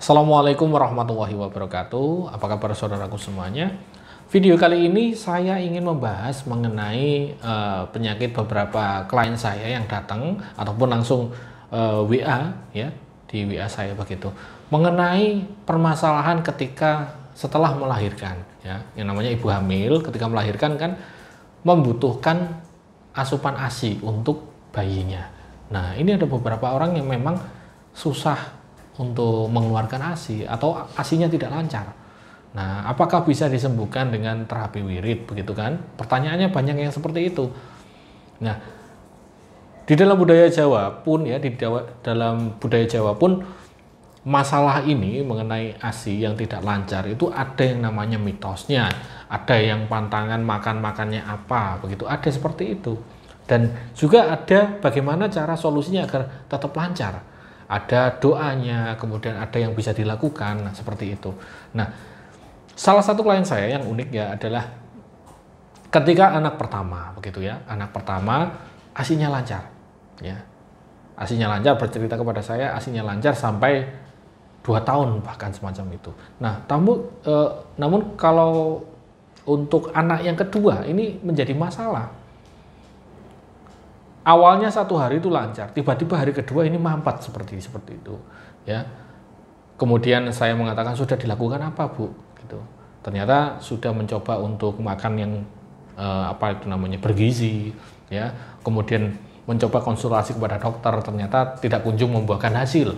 Assalamualaikum warahmatullahi wabarakatuh. Apa kabar saudaraku semuanya? Video kali ini saya ingin membahas mengenai penyakit beberapa klien saya yang datang ataupun langsung WA ya di WA saya begitu. Mengenai permasalahan ketika setelah melahirkan ya. Yang namanya ibu hamil ketika melahirkan kan membutuhkan asupan ASI untuk bayinya. Nah, ini ada beberapa orang yang memang susah untuk mengeluarkan ASI atau ASInya tidak lancar. Nah, apakah bisa disembuhkan dengan terapi wirid begitu kan? Pertanyaannya banyak yang seperti itu. Nah, di dalam budaya Jawa pun ya, dalam budaya Jawa pun masalah ini mengenai ASI yang tidak lancar itu ada yang namanya mitosnya, ada yang pantangan makan-makannya apa begitu, ada seperti itu. Dan juga ada bagaimana cara solusinya agar tetap lancar. Ada doanya, kemudian ada yang bisa dilakukan, nah, seperti itu. Nah, salah satu klien saya yang unik ya adalah ketika anak pertama, begitu ya, anak pertama ASInya lancar, ya, ASInya lancar, bercerita kepada saya ASInya lancar sampai 2 tahun bahkan semacam itu. Nah, namun kalau untuk anak yang kedua ini menjadi masalah. Awalnya 1 hari itu lancar, tiba-tiba hari kedua ini mampet seperti itu, ya. Kemudian saya mengatakan sudah dilakukan apa bu? Gitu. Ternyata sudah mencoba untuk makan yang bergizi, ya. Kemudian mencoba konsultasi kepada dokter, ternyata tidak kunjung membuahkan hasil.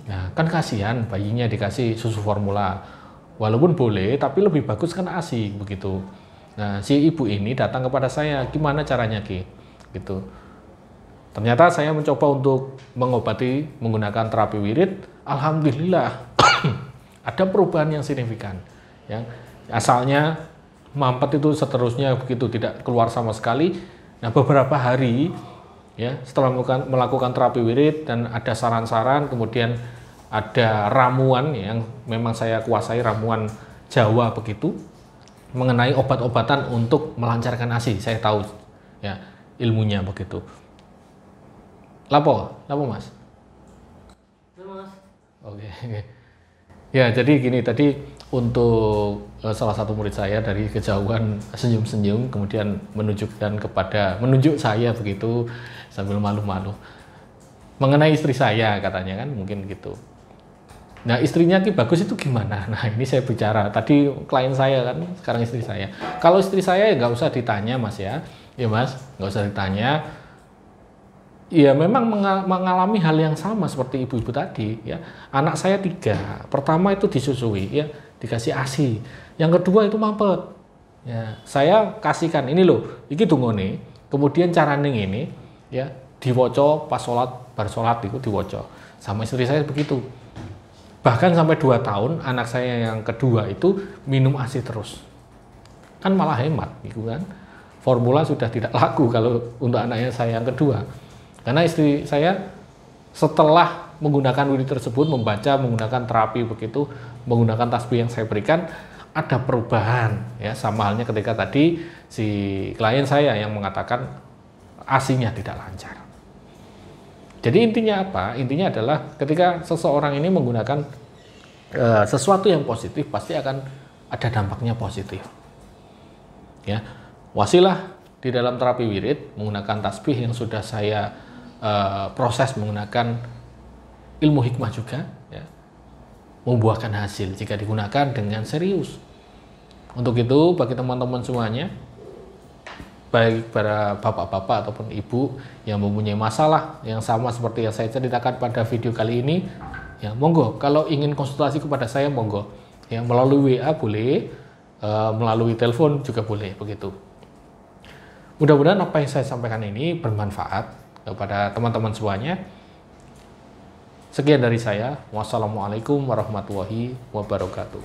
Nah, kan kasihan bayinya dikasih susu formula, walaupun boleh, tapi lebih bagus kan ASI begitu. Nah, si ibu ini datang kepada saya, gimana caranya Ki? Gitu. Ternyata saya mencoba untuk mengobati menggunakan terapi wirid, alhamdulillah ada perubahan yang signifikan. Yang asalnya mampet itu seterusnya begitu tidak keluar sama sekali. Nah, beberapa hari ya setelah melakukan terapi wirid dan ada saran-saran, kemudian ada ramuan yang memang saya kuasai, ramuan Jawa begitu mengenai obat-obatan untuk melancarkan ASI. Saya tahu ya ilmunya begitu. Lapo mas? Mas. Oke. Ya, jadi gini tadi untuk salah satu murid saya dari kejauhan senyum-senyum, kemudian menunjuk saya begitu sambil malu-malu. Mengenai istri saya katanya kan mungkin gitu. Nah, istrinya Ki bagus itu gimana? Nah, ini saya bicara. Tadi klien saya kan, sekarang istri saya. Kalau istri saya ya nggak usah ditanya mas ya. Ya mas, nggak usah ditanya. Ya memang mengalami hal yang sama seperti ibu-ibu tadi ya. Anak saya 3, pertama itu disusui ya, dikasih ASI. Yang kedua itu mampet. Ya, saya kasihkan ini loh, iki tungone. Kemudian carane ini ya, diwoco pas bar sholat itu diwoco. Sama istri saya begitu. Bahkan sampai 2 tahun anak saya yang kedua itu minum ASI terus. Kan malah hemat gitu kan. Formula sudah tidak laku kalau untuk anaknya saya yang kedua. Karena istri saya setelah menggunakan wirid tersebut, menggunakan terapi begitu, menggunakan tasbih yang saya berikan, ada perubahan ya, sama halnya ketika tadi si klien saya yang mengatakan ASInya tidak lancar. Jadi intinya apa? Intinya adalah ketika seseorang ini menggunakan sesuatu yang positif, pasti akan ada dampaknya positif. Ya, wasilah di dalam terapi wirid menggunakan tasbih yang sudah saya proses menggunakan ilmu hikmah juga ya, membuahkan hasil jika digunakan dengan serius. Untuk itu bagi teman-teman semuanya, baik para bapak-bapak ataupun ibu yang mempunyai masalah yang sama seperti yang saya ceritakan pada video kali ini, ya monggo, kalau ingin konsultasi kepada saya monggo ya, melalui WA boleh, melalui telepon juga boleh begitu. Mudah-mudahan apa yang saya sampaikan ini bermanfaat kepada teman-teman semuanya. Sekian dari saya. Wassalamualaikum warahmatullahi wabarakatuh.